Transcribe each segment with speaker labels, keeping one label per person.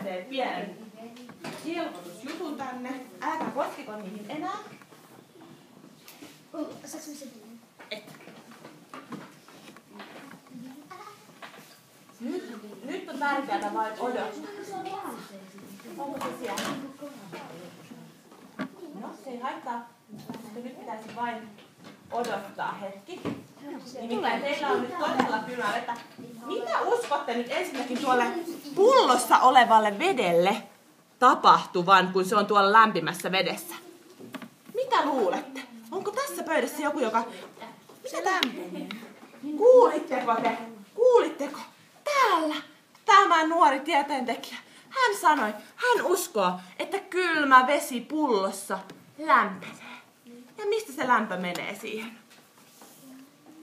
Speaker 1: teet pienen ilmoitusjutun tänne. Älkää koskeko niihin enää. Et. Nyt on tärkeää vain odottaa. Onko se siellä? No, se ei haittaa. Nyt pitäisi vain odottaa hetki. Nimittäin teillä on nyt todella kylmää vettä. Mitä uskotte nyt ensinnäkin tuolle pullossa olevalle vedelle tapahtuvan, kun se on tuolla lämpimässä vedessä? Mitä luulette? Onko tässä pöydässä joku, joka... Se lämpenee. Kuulitteko te? Kuulitteko? Täällä tämä nuori tieteentekijä. Hän sanoi, hän uskoo, että kylmä vesi pullossa lämpenee. Ja mistä se lämpö menee siihen?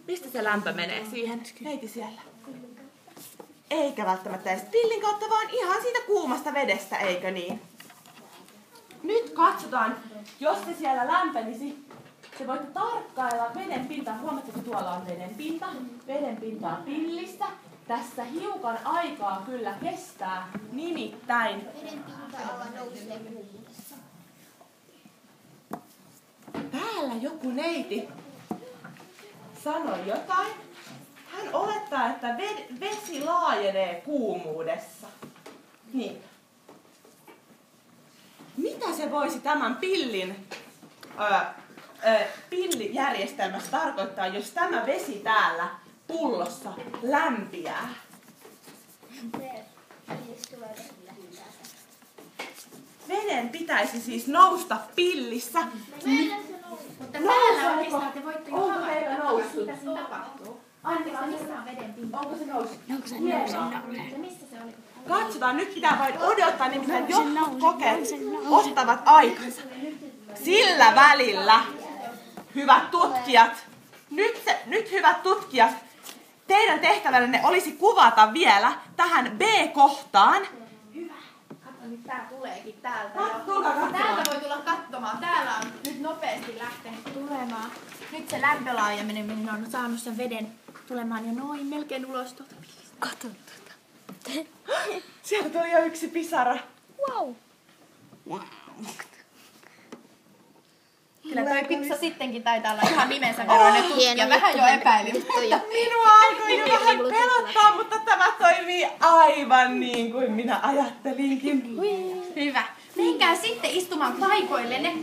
Speaker 1: Mistä se lämpö menee siihen? Neiti siellä. Eikä välttämättä edes pillin kautta, vaan ihan siitä kuumasta vedestä, eikö niin? Nyt katsotaan, jos se siellä lämpenisi. Te voitte tarkkailla veden pintaa. Huomaatteko, tuolla on veden pinta. Veden pintaa pillissä. Tässä hiukan aikaa kyllä kestää, nimittäin.
Speaker 2: Veden pinta-ala nousee kuumuudessa.
Speaker 1: Täällä joku neiti sanoi jotain. Hän olettaa, että vesi laajenee kuumuudessa. Niin. Mitä se voisi tämän pillijärjestelmässä tarkoittaa, jos tämä vesi täällä pullossa lämpiää? Veden pitäisi siis nousta pillissä.
Speaker 2: Mutta täällä oikeastaan te voitte jo
Speaker 1: Onko teillä noussut?
Speaker 2: mitä siinä tapahtuu. Anteeksi, missä on veden pinta?
Speaker 1: Onko se noussut?
Speaker 3: Onko se noussut?
Speaker 2: Ja missä se oli?
Speaker 1: Katsotaan, nyt pitää vain odottaa, nimittäin jotkut kokeet ottavat aikansa. Sillä välillä, hyvät tutkijat, nyt hyvät tutkijat, teidän tehtävänne olisi kuvata vielä tähän B-kohtaan.
Speaker 2: Hyvä. Katso, nyt tää tuleekin täältä.
Speaker 1: Tulkaa katsomaan.
Speaker 2: Täältä voi tulla katsomaan. Täällä on nyt nopeasti lähtenyt tulemaan. Nyt se lämpölaajeneminen on saanut sen veden tulemaan jo noin melkein ulos tuolta pillistä.
Speaker 3: Kato tuota.
Speaker 1: Sieltä tuli jo yksi pisara.
Speaker 3: Wow. Wow.
Speaker 2: Kyllä toi Pipsa sittenkin taitaa olla ihan nimensä veroinen tutkija. Vähän jo epäilin.
Speaker 1: Minua alkoi jo vähän pelottaa, mutta tämä toimii aivan niin kuin minä ajattelinkin.
Speaker 2: Hyvä. Menkää sitten istumaan paikoillenne.